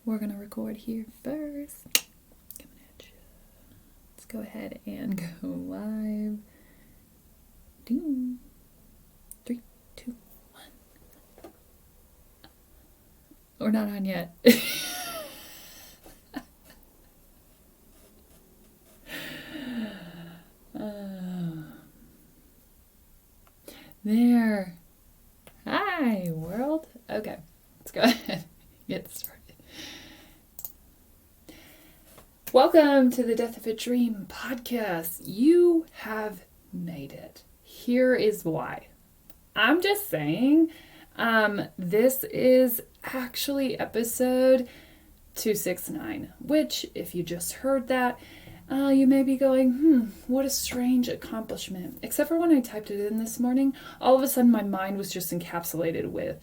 we're going to record here first. Coming at you. Let's go ahead and go live. Ding. 3, 2, 1. We're not on yet. There. Hi, world. Okay, let's go ahead and get started. Welcome to the Death of a Dream podcast. You have made it. Here is why. I'm just saying, this is actually episode 269, which, if you just heard that, you may be going, what a strange accomplishment. Except for when I typed it in this morning, all of a sudden my mind was just encapsulated with,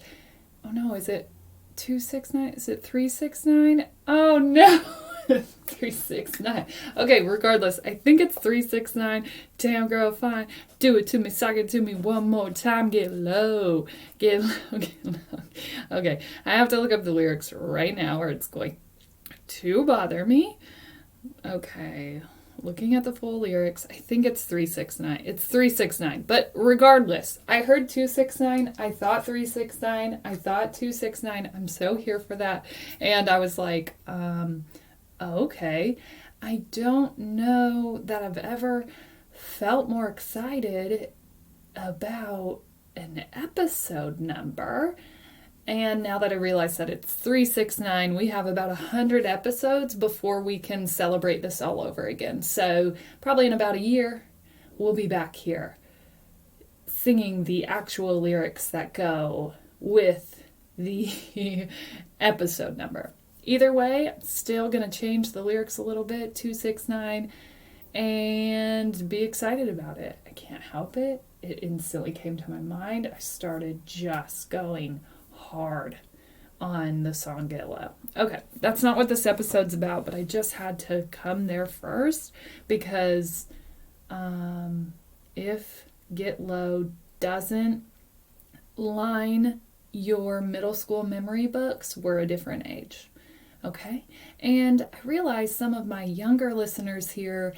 oh no, is it 269? Is it 369? Oh no, 369. Okay, regardless, I think it's 369. Damn girl, fine. Do it to me, sock it to me one more time. Get low, get low, get low. Okay, I have to look up the lyrics right now or it's going to bother me. Okay, looking at the full lyrics, I think it's 369. It's 369. But regardless, I heard 269. I thought 369. I thought 269. I'm so here for that. And I was like, okay. I don't know that I've ever felt more excited about an episode number. And now that I realize that it's 369, we have about 100 episodes before we can celebrate this all over again. So probably in about a year, we'll be back here singing the actual lyrics that go with the episode number. Either way, I'm still going to change the lyrics a little bit, 269, and be excited about it. I can't help it. It instantly came to my mind. I started just going hard on the song Get Low. Okay, that's not what this episode's about, but I just had to come there first because if Get Low doesn't line your middle school memory books, we're a different age. Okay? And I realize some of my younger listeners here,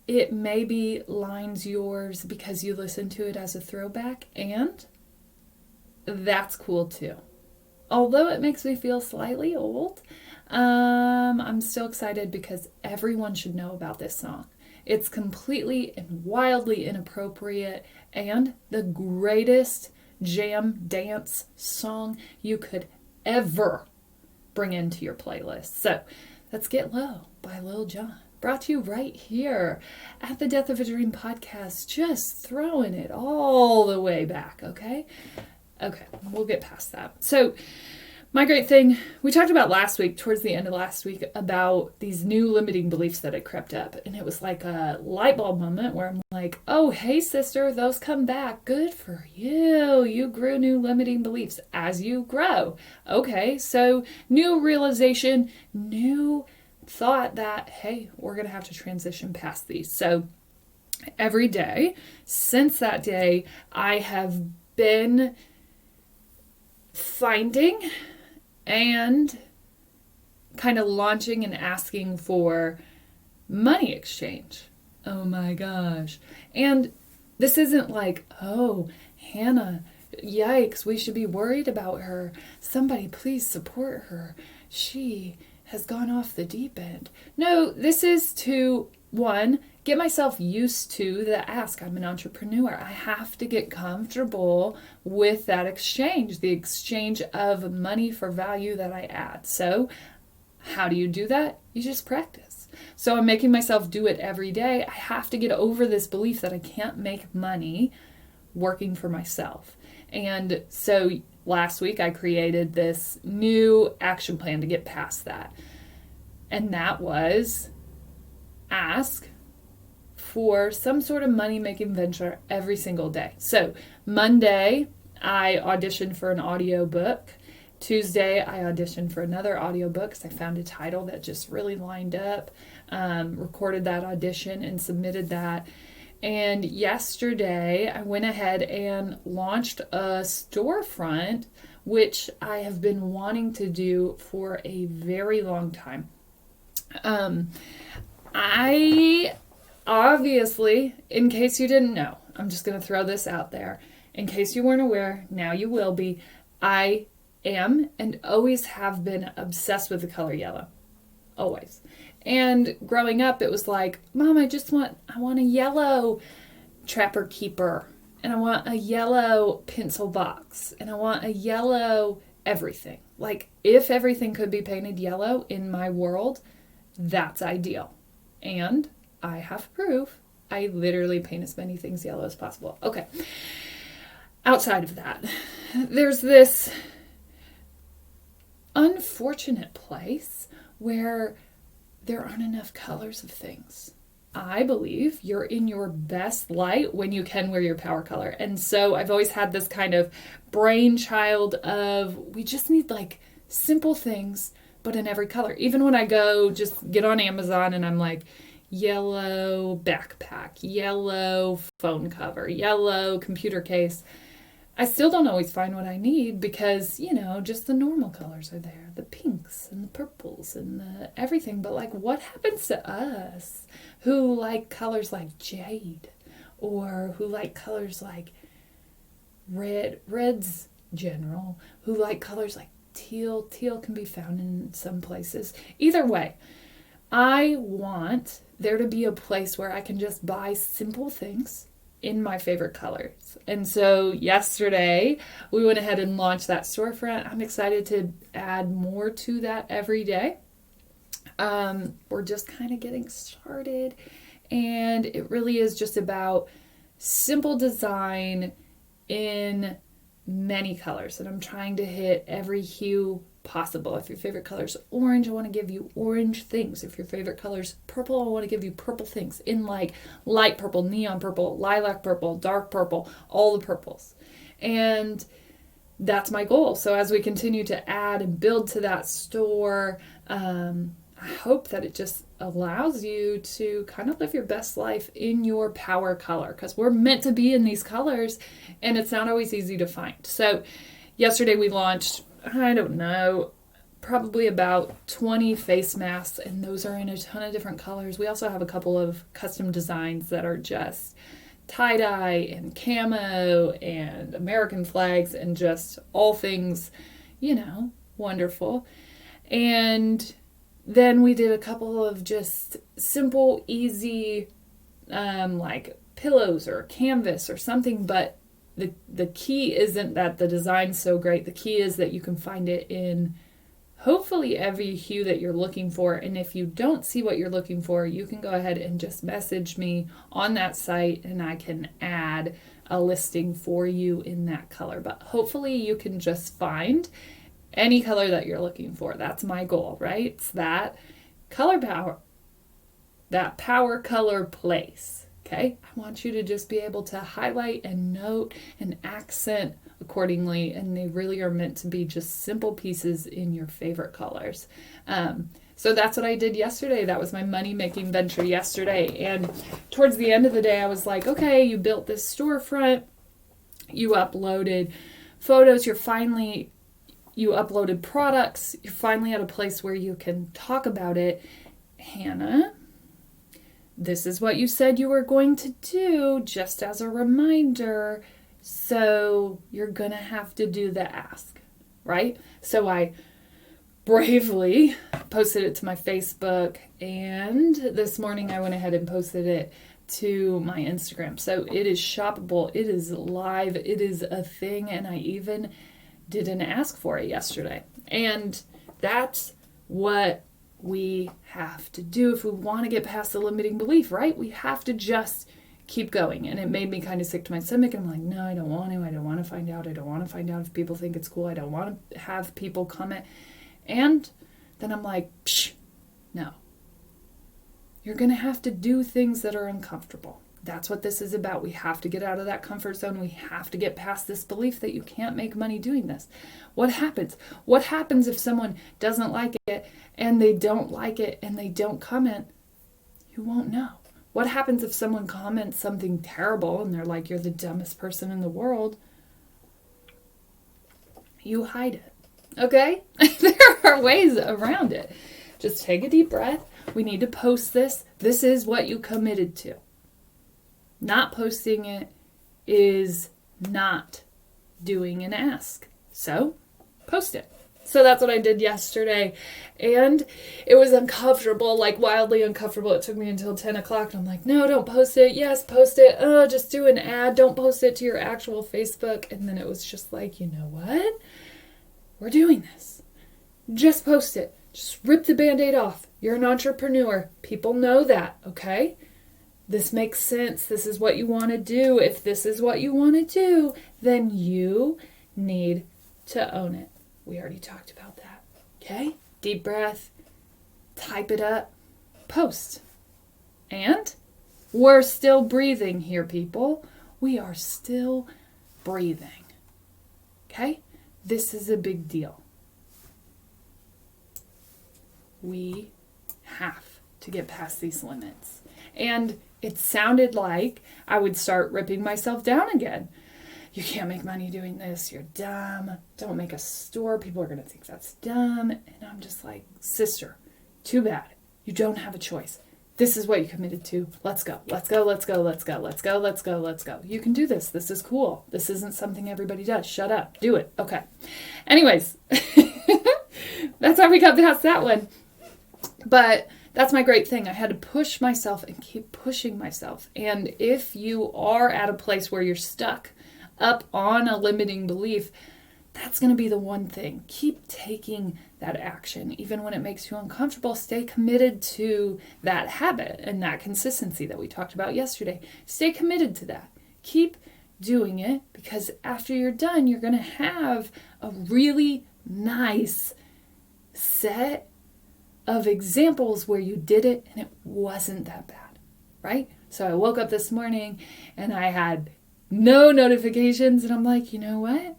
it maybe lines yours because you listen to it as a throwback, and that's cool too. Although it makes me feel slightly old, I'm still excited because everyone should know about this song. It's completely and wildly inappropriate and the greatest jam dance song you could ever bring into your playlist. So let's Get Low by Lil Jon. Brought to you right here at the Death of a Dream podcast, just throwing it all the way back, okay? Okay, we'll get past that. So, my great thing, we talked about last week, towards the end of last week, about these new limiting beliefs that had crept up. And it was like a light bulb moment where I'm like, oh, hey, sister, those come back. Good for you. You grew new limiting beliefs as you grow. Okay, so new realization, new thought that, hey, we're going to have to transition past these. So, every day, since that day, I have been finding and kind of launching and asking for money exchange. Oh my gosh. And this isn't like, oh, Hanna, yikes, we should be worried about her. Somebody please support her. She has gone off the deep end. No, this is to, one, get myself used to the ask. I'm an entrepreneur. I have to get comfortable with that exchange, the exchange of money for value that I add. So how do you do that? You just practice. So I'm making myself do it every day. I have to get over this belief that I can't make money working for myself. And so last week I created this new action plan to get past that. And that was ask for some sort of money-making venture every single day. So Monday, I auditioned for an audiobook. Tuesday, I auditioned for another audiobook because I found a title that just really lined up. Recorded that audition and submitted that. And yesterday, I went ahead and launched a storefront which I have been wanting to do for a very long time. I obviously, in case you didn't know, I'm just going to throw this out there. In case you weren't aware, now you will be. I am and always have been obsessed with the color yellow. Always. And growing up, it was like, Mom, I want a yellow Trapper Keeper, and I want a yellow pencil box, and I want a yellow everything. Like, if everything could be painted yellow in my world, that's ideal. And I have proof. I literally paint as many things yellow as possible. Okay. Outside of that, there's this unfortunate place where there aren't enough colors of things. I believe you're in your best light when you can wear your power color. And so I've always had this kind of brainchild of, we just need like simple things, but in every color. Even when I go just get on Amazon and I'm like, yellow backpack, yellow phone cover, yellow computer case, I still don't always find what I need because, just the normal colors are there. The pinks and the purples and the everything. But like, what happens to us who like colors like jade or who like colors like red's general, who like colors like teal. Teal can be found in some places. Either way, I want there to be a place where I can just buy simple things in my favorite colors. And so yesterday we went ahead and launched that storefront. I'm excited to add more to that every day. We're just kind of getting started, and it really is just about simple design in many colors, and I'm trying to hit every hue possible. If your favorite color is orange, I want to give you orange things. If your favorite color is purple, I want to give you purple things in like light purple, neon purple, lilac purple, dark purple, all the purples. And that's my goal. So as we continue to add and build to that store, I hope that it just allows you to kind of live your best life in your power color, because we're meant to be in these colors and it's not always easy to find. So yesterday we launched, I don't know, probably about 20 face masks, and those are in a ton of different colors. We also have a couple of custom designs that are just tie-dye and camo and American flags and just all things, wonderful. And then we did a couple of just simple, easy, like pillows or canvas or something, but the key isn't that the design's so great. The key is that you can find it in hopefully every hue that you're looking for. And if you don't see what you're looking for, you can go ahead and just message me on that site and I can add a listing for you in that color. But hopefully you can just find any color that you're looking for. That's my goal, right? It's that color power, that power color place. Okay, I want you to just be able to highlight and note and accent accordingly, and they really are meant to be just simple pieces in your favorite colors. So that's what I did yesterday. That was my money-making venture yesterday. And towards the end of the day, I was like, okay, you built this storefront, you uploaded photos, you uploaded products, you're finally at a place where you can talk about it. Hanna, this is what you said you were going to do, just as a reminder. So you're going to have to do the ask, right? So I bravely posted it to my Facebook, and this morning I went ahead and posted it to my Instagram. So it is shoppable, it is live, it is a thing, and I even did an ask for it yesterday. And that's what we have to do if we want to get past the limiting belief, right? We have to just keep going. And it made me kind of sick to my stomach. I'm like, no, I don't want to. I don't want to find out. I don't want to find out if people think it's cool. I don't want to have people comment. And then I'm like, no. You're going to have to do things that are uncomfortable. That's what this is about. We have to get out of that comfort zone. We have to get past this belief that you can't make money doing this. What happens? What happens if someone doesn't like it and they don't like it and they don't comment? You won't know. What happens if someone comments something terrible and they're like, you're the dumbest person in the world? you hide it. Okay? There are ways around it. Just take a deep breath. We need to post this. This is what you committed to. Not posting it is not doing an ask. So, post it. So that's what I did yesterday. And it was uncomfortable, like wildly uncomfortable. It took me until 10 o'clock. And I'm like, no, don't post it. Yes, post it. Just do an ad. Don't post it to your actual Facebook. And then it was just like, you know what? We're doing this. Just post it. Just rip the Band-Aid off. You're an entrepreneur. People know that, okay? This makes sense. This is what you want to do. If this is what you want to do, then you need to own it. We already talked about that. Okay? Deep breath. Type it up. Post. And we're still breathing here, people. We are still breathing. Okay? This is a big deal. We have to get past these limits. And it sounded like I would start ripping myself down again. You can't make money doing this. You're dumb. Don't make a store. People are going to think that's dumb. And I'm just like, sister, too bad. You don't have a choice. This is what you committed to. Let's go. Let's go. Let's go. Let's go. Let's go. Let's go. Let's go. You can do this. This is cool. This isn't something everybody does. Shut up. Do it. Okay. Anyways, that's how we got past that one. But that's my great thing. I had to push myself and keep pushing myself. And if you are at a place where you're stuck up on a limiting belief, that's going to be the one thing. Keep taking that action. Even when it makes you uncomfortable, stay committed to that habit and that consistency that we talked about yesterday. Stay committed to that. Keep doing it, because after you're done, you're going to have a really nice set of examples where you did it and it wasn't that bad, right? So I woke up this morning and I had no notifications and I'm like, you know what?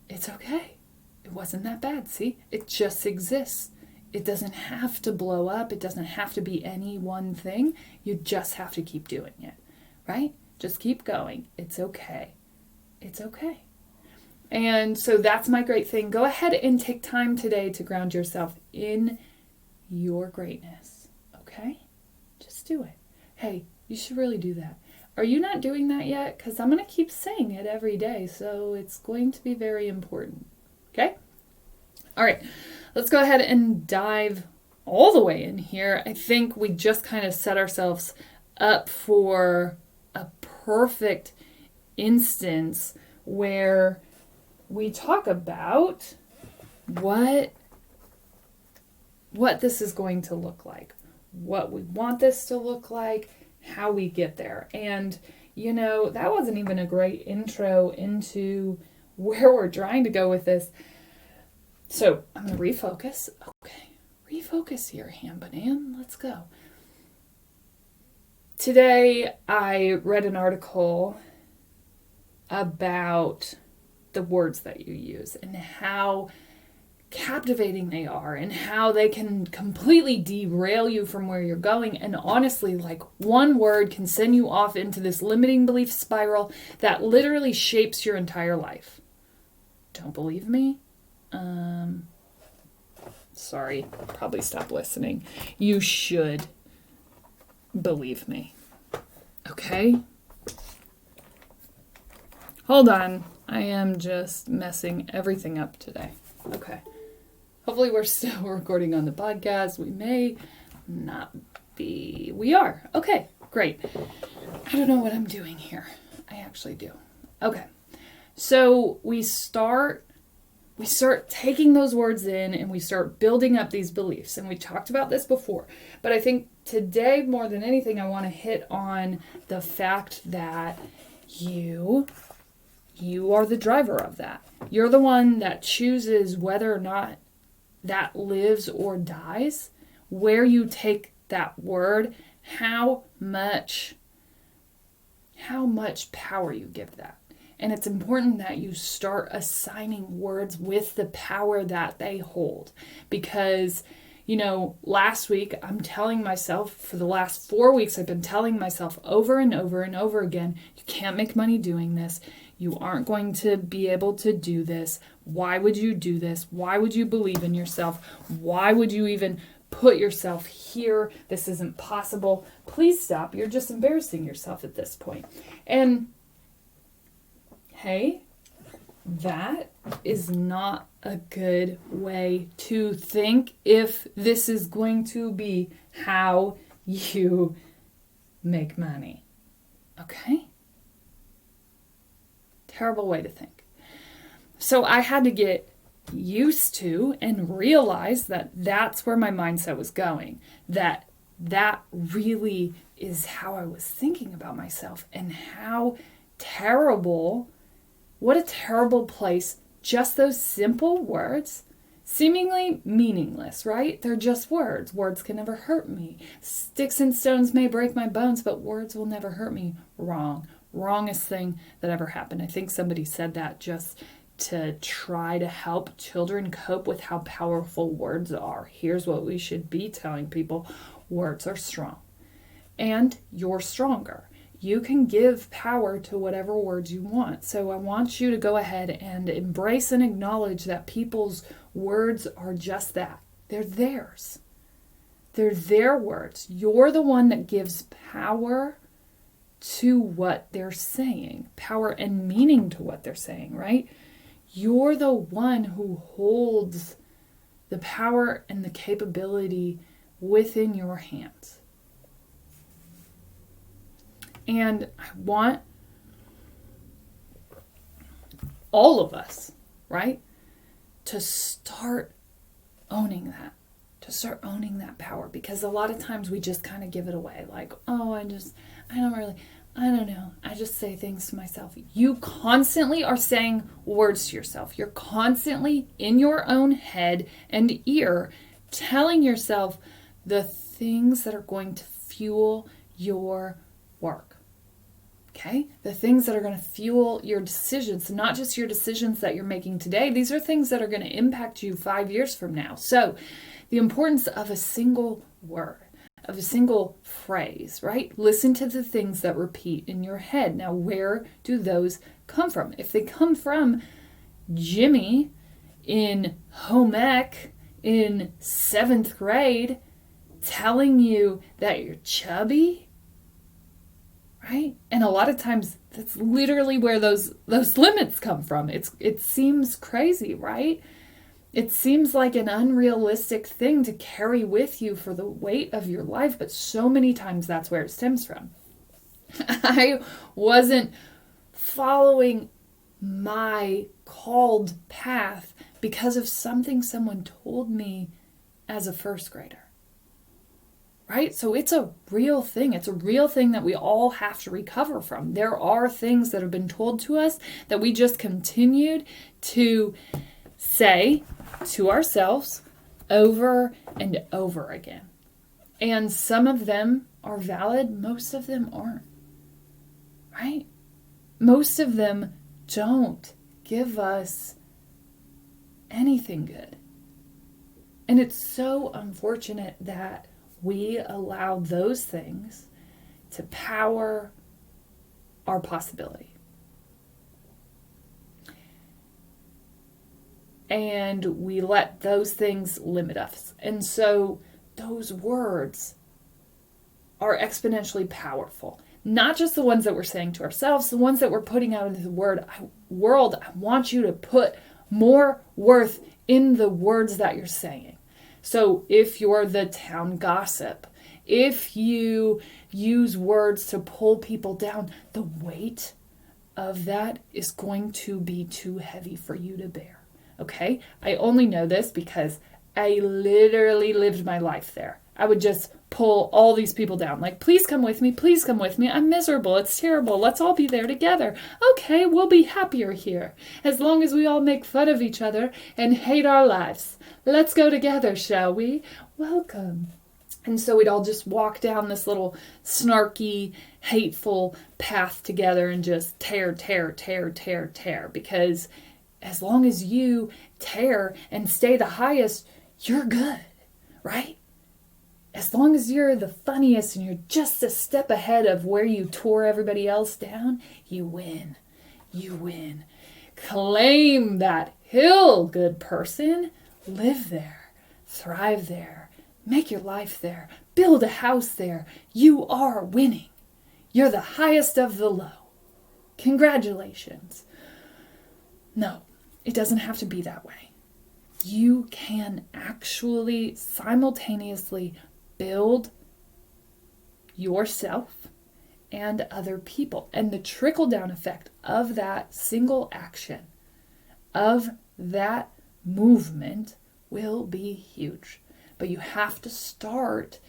It's okay. It wasn't that bad. See, it just exists. It doesn't have to blow up. It doesn't have to be any one thing. You just have to keep doing it, right? Just keep going. It's okay. It's okay. And so that's my great thing. Go ahead and take time today to ground yourself in your greatness, okay? Just do it. Hey, you should really do that. Are you not doing that yet? Because I'm going to keep saying it every day, so it's going to be very important, okay? All right, let's go ahead and dive all the way in here. I think we just kind of set ourselves up for a perfect instance where we talk about what this is going to look like, what we want this to look like, how we get there. And, you know, that wasn't even a great intro into where we're trying to go with this. So I'm going to refocus. Okay, refocus here, Hanna. Let's go. Today I read an article about the words that you use and how captivating they are and how they can completely derail you from where you're going. And honestly, like one word can send you off into this limiting belief spiral that literally shapes your entire life. Don't believe me? Sorry, probably stop listening. You should believe me. Okay? Hold on. I am just messing everything up today. Okay. Hopefully we're still recording on the podcast. We may not be. We are. Okay, great. I don't know what I'm doing here. I actually do. Okay. So we start taking those words in and we start building up these beliefs. And we talked about this before. But I think today, more than anything, I want to hit on the fact that you are the driver of that. You're the one that chooses whether or not that lives or dies, where you take that word, how much power you give that. And it's important that you start assigning words with the power that they hold. Because, you know, last week, I'm telling myself, for the last 4 weeks, I've been telling myself over and over and over again, you can't make money doing this. You aren't going to be able to do this. Why would you do this? Why would you believe in yourself? Why would you even put yourself here? This isn't possible. Please stop. You're just embarrassing yourself at this point. And hey, that is not a good way to think if this is going to be how you make money. Okay? Terrible way to think. So I had to get used to and realize that that's where my mindset was going. That really is how I was thinking about myself, and how terrible, what a terrible place just those simple words, seemingly meaningless, right? They're just words. Words can never hurt me. Sticks and stones may break my bones, but words will never hurt me. Wrong. Wrongest thing that ever happened. I think somebody said that just to try to help children cope with how powerful words are. Here's what we should be telling people. Words are strong. And you're stronger. You can give power to whatever words you want. So I want you to go ahead and embrace and acknowledge that people's words are just that. They're theirs. They're their words. You're the one that gives power to what they're saying. Power and meaning to what they're saying, right? You're the one who holds the power and the capability within your hands. And I want all of us, right, to start owning that. To start owning that power. Because a lot of times we just kind of give it away. Like, oh, I don't know. I just say things to myself. You constantly are saying words to yourself. You're constantly in your own head and ear telling yourself the things that are going to fuel your work. Okay? The things that are going to fuel your decisions, not just your decisions that you're making today. These are things that are going to impact you 5 years from now. So, the importance of a single word, of a single phrase, right? Listen to the things that repeat in your head. Now, where do those come from? If they come from Jimmy in home ec in 7th grade telling you that you're chubby, right? And a lot of times that's literally where those limits come from. It seems crazy, right? It seems like an unrealistic thing to carry with you for the weight of your life, but so many times that's where it stems from. I wasn't following my called path because of something someone told me as a first grader. Right? So it's a real thing. It's a real thing that we all have to recover from. There are things that have been told to us that we just continued to say to ourselves over and over again. And some of them are valid, most of them aren't. Right? Most of them don't give us anything good. And it's so unfortunate that we allow those things to power our possibility. And we let those things limit us. And so those words are exponentially powerful. Not just the ones that we're saying to ourselves, the ones that we're putting out into the world. I want you to put more worth in the words that you're saying. So if you're the town gossip, if you use words to pull people down, the weight of that is going to be too heavy for you to bear. Okay? I only know this because I literally lived my life there. I would just pull all these people down. Like, please come with me. Please come with me. I'm miserable. It's terrible. Let's all be there together. Okay, we'll be happier here. As long as we all make fun of each other and hate our lives. Let's go together, shall we? Welcome. And so we'd all just walk down this little snarky, hateful path together and just tear. Because as long as you tear and stay the highest, you're good, right? As long as you're the funniest and you're just a step ahead of where you tore everybody else down, you win. you win. Claim that hill, good person. Live there, thrive there, make your life there, build a house there. You are winning. You're the highest of the low. Congratulations. No, it doesn't have to be that way. You can actually simultaneously build yourself and other people. And the trickle-down effect of that single action, of that movement, will be huge. But you have to start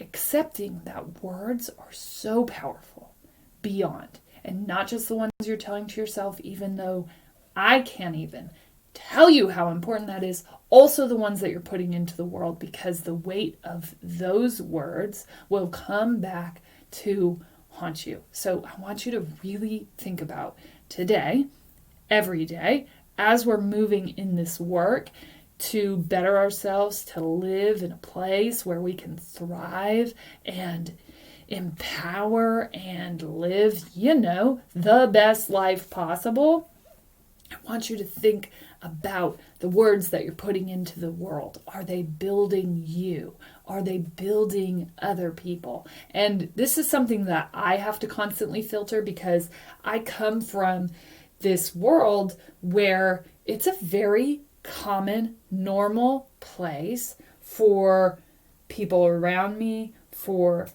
accepting that words are so powerful beyond. And not just the ones you're telling to yourself, even though I can't even tell you how important that is. Also the ones that you're putting into the world, because the weight of those words will come back to haunt you. So I want you to really think about today, every day, as we're moving in this work to better ourselves, to live in a place where we can thrive and empower and live, the best life possible. I want you to think about the words that you're putting into the world. Are they building you? Are they building other people? And this is something that I have to constantly filter, because I come from this world where it's a very common, normal place for people around me, for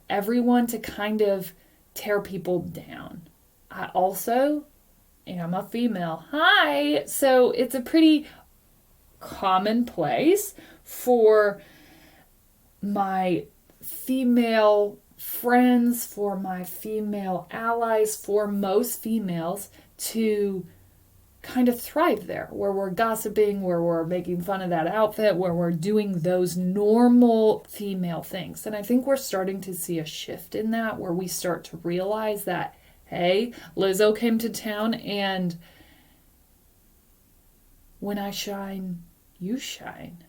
everyone to kind of tear people down. I also am a female. Hi! So it's a pretty common place for my female friends, for my female allies, for most females to kind of thrive there, where we're gossiping, where we're making fun of that outfit, where we're doing those normal female things. And I think we're starting to see a shift in that, where we start to realize that, hey, Lizzo came to town, and when I shine, you shine,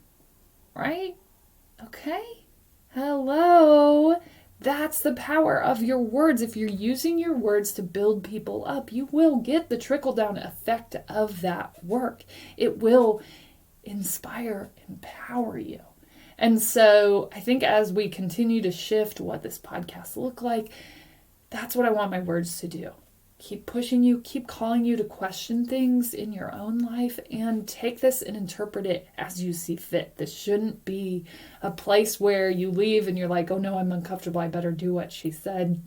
right? Okay? Hello? That's the power of your words. If you're using your words to build people up, you will get the trickle-down effect of that work. It will inspire, empower you. And so I think as we continue to shift what this podcast look like, that's what I want my words to do. Keep pushing you, keep calling you to question things in your own life, and take this and interpret it as you see fit. This shouldn't be a place where you leave and you're like, oh no, I'm uncomfortable, I better do what she said.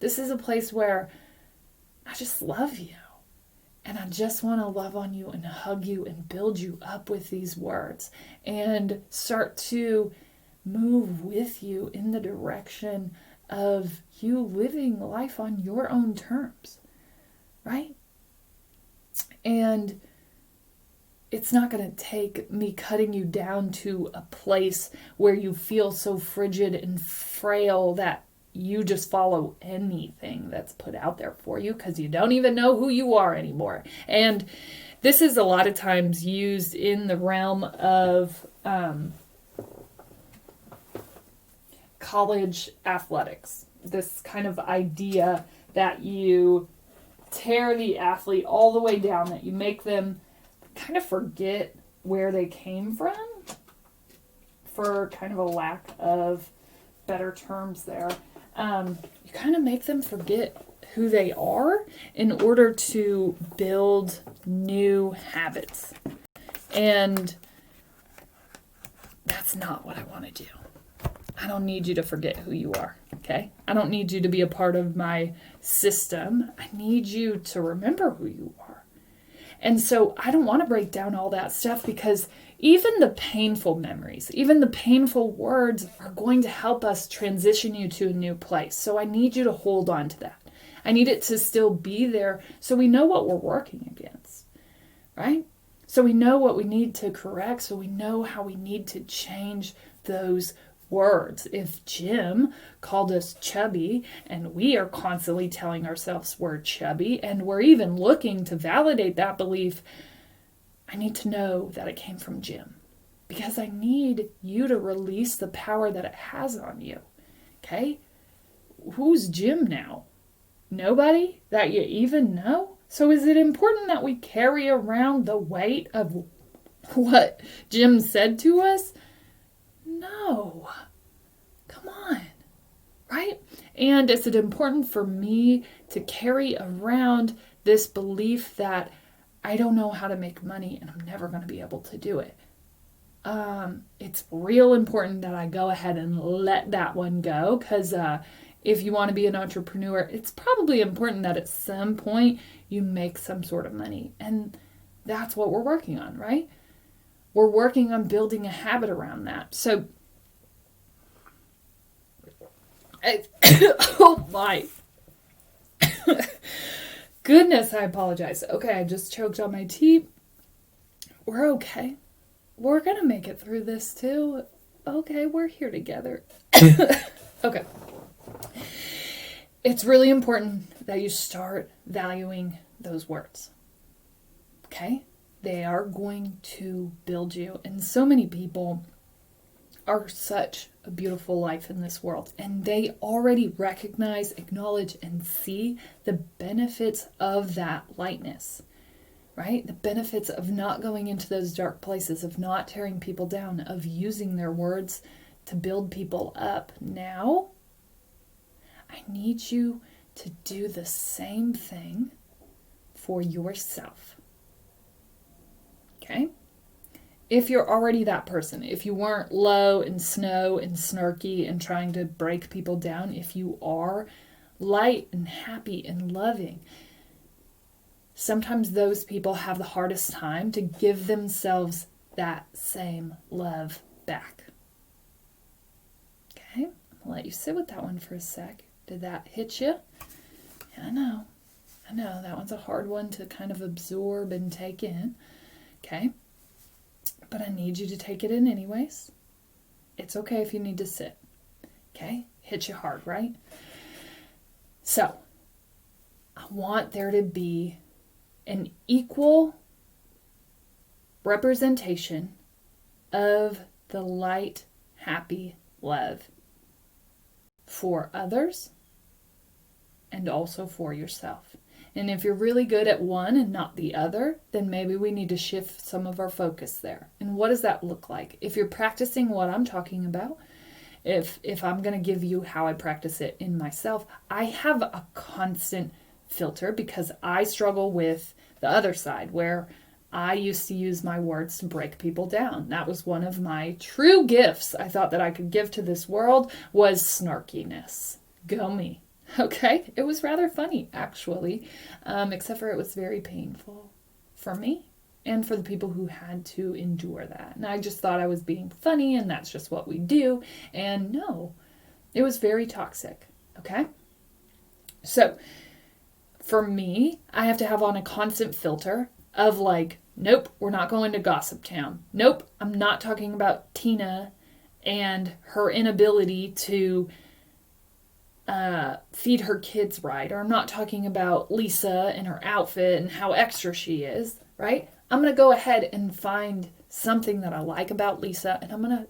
This is a place where I just love you. And I just want to love on you and hug you and build you up with these words and start to move with you in the direction of you living life on your own terms, right? And it's not going to take me cutting you down to a place where you feel so frigid and frail that you just follow anything that's put out there for you, because you don't even know who you are anymore. And this is a lot of times used in the realm of college athletics. This kind of idea that you tear the athlete all the way down, that you make them kind of forget where they came from, for kind of a lack of better terms there. You kind of make them forget who they are in order to build new habits. And that's not what I want to do. I don't need you to forget who you are, okay? I don't need you to be a part of my system. I need you to remember who you are. And so I don't want to break down all that stuff, because even the painful memories, even the painful words are going to help us transition you to a new place. So I need you to hold on to that. I need it to still be there so we know what we're working against, right? So we know what we need to correct, so we know how we need to change those words. If Jim called us chubby and we are constantly telling ourselves we're chubby and we're even looking to validate that belief, I need to know that it came from Jim, because I need you to release the power that it has on you. Okay? Who's Jim now? Nobody that you even know? So is it important that we carry around the weight of what Jim said to us? No. Come on. Right? And is it important for me to carry around this belief that I don't know how to make money and I'm never going to be able to do it? It's real important that I go ahead and let that one go, because if you want to be an entrepreneur, it's probably important that at some point you make some sort of money. And that's what we're working on, right? We're working on building a habit around that. So, oh my goodness, I apologize. Okay, I just choked on my tea. We're okay. We're going to make it through this too. Okay, we're here together. Okay. It's really important that you start valuing those words. Okay? They are going to build you. And so many people are such a beautiful life in this world. And they already recognize, acknowledge, and see the benefits of that lightness. Right? The benefits of not going into those dark places, of not tearing people down, of using their words to build people up. Now, I need you to do the same thing for yourself. Okay? If you're already that person, if you weren't low and snow and snarky and trying to break people down, if you are light and happy and loving, sometimes those people have the hardest time to give themselves that same love back. Okay, I'll let you sit with that one for a sec. Did that hit you? I know, that one's a hard one to kind of absorb and take in. Okay, but I need you to take it in anyways. It's okay if you need to sit. Okay, hit you hard, right? So, I want there to be an equal representation of the light, happy love for others and also for yourself. And if you're really good at one and not the other, then maybe we need to shift some of our focus there. And what does that look like? If you're practicing what I'm talking about, if I'm going to give you how I practice it in myself, I have a constant filter because I struggle with the other side where I used to use my words to break people down. That was one of my true gifts I thought that I could give to this world, was snarkiness. Go me. Okay? It was rather funny, actually, except for it was very painful for me and for the people who had to endure that. And I just thought I was being funny and that's just what we do. And no, it was very toxic. Okay? So, for me, I have to have on a constant filter of like, nope, we're not going to Gossip Town. Nope, I'm not talking about Tina and her inability to feed her kids right. Or I'm not talking about Lisa and her outfit and how extra she is, right? I'm going to go ahead and find something that I like about Lisa, and I'm going to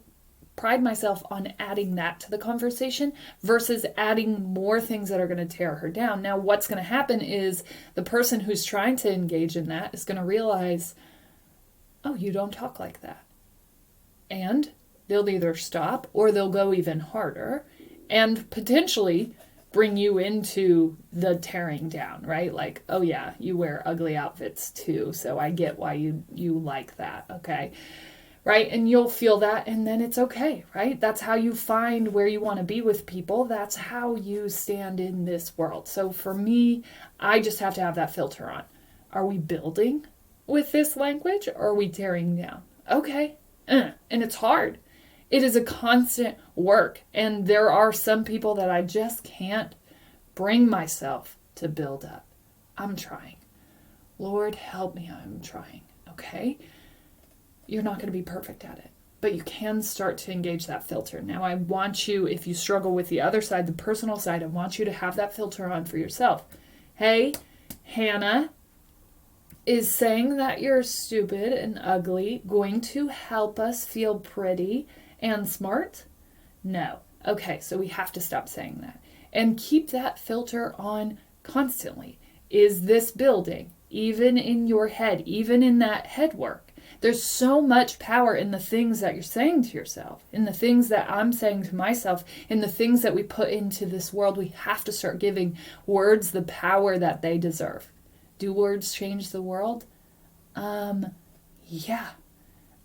pride myself on adding that to the conversation versus adding more things that are going to tear her down. Now, what's going to happen is the person who's trying to engage in that is going to realize, oh, you don't talk like that. And they'll either stop or they'll go even harder and potentially bring you into the tearing down, right? Like, oh yeah, you wear ugly outfits too, so I get why you like that, okay? Right? And you'll feel that, and then it's okay, right? That's how you find where you want to be with people. That's how you stand in this world. So for me, I just have to have that filter on. Are we building with this language, or are we tearing down? Okay. And it's hard. It is a constant work. And there are some people that I just can't bring myself to build up. I'm trying. Lord, help me. I'm trying. Okay? You're not going to be perfect at it, but you can start to engage that filter. Now, I want you, if you struggle with the other side, the personal side, I want you to have that filter on for yourself. Hey, Hanna, is saying that you're stupid and ugly going to help us feel pretty and smart? No. Okay, so we have to stop saying that. And keep that filter on constantly is this building, even in your head, even in that head work. There's so much power in the things that you're saying to yourself, in the things that I'm saying to myself, in the things that we put into this world. We have to start giving words the power that they deserve. Do words change the world? Yeah.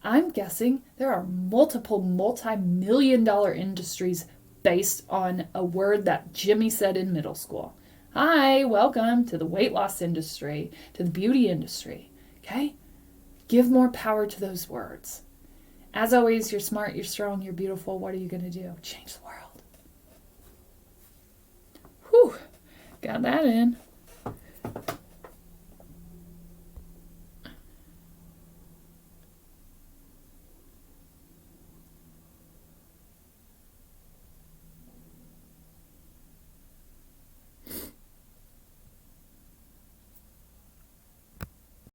I'm guessing there are multiple multi-million-dollar industries based on a word that Jimmy said in middle school. Hi, welcome to the weight loss industry, to the beauty industry. Okay? Give more power to those words. As always, you're smart, you're strong, you're beautiful. What are you going to do? Change the world. Whew. Got that in.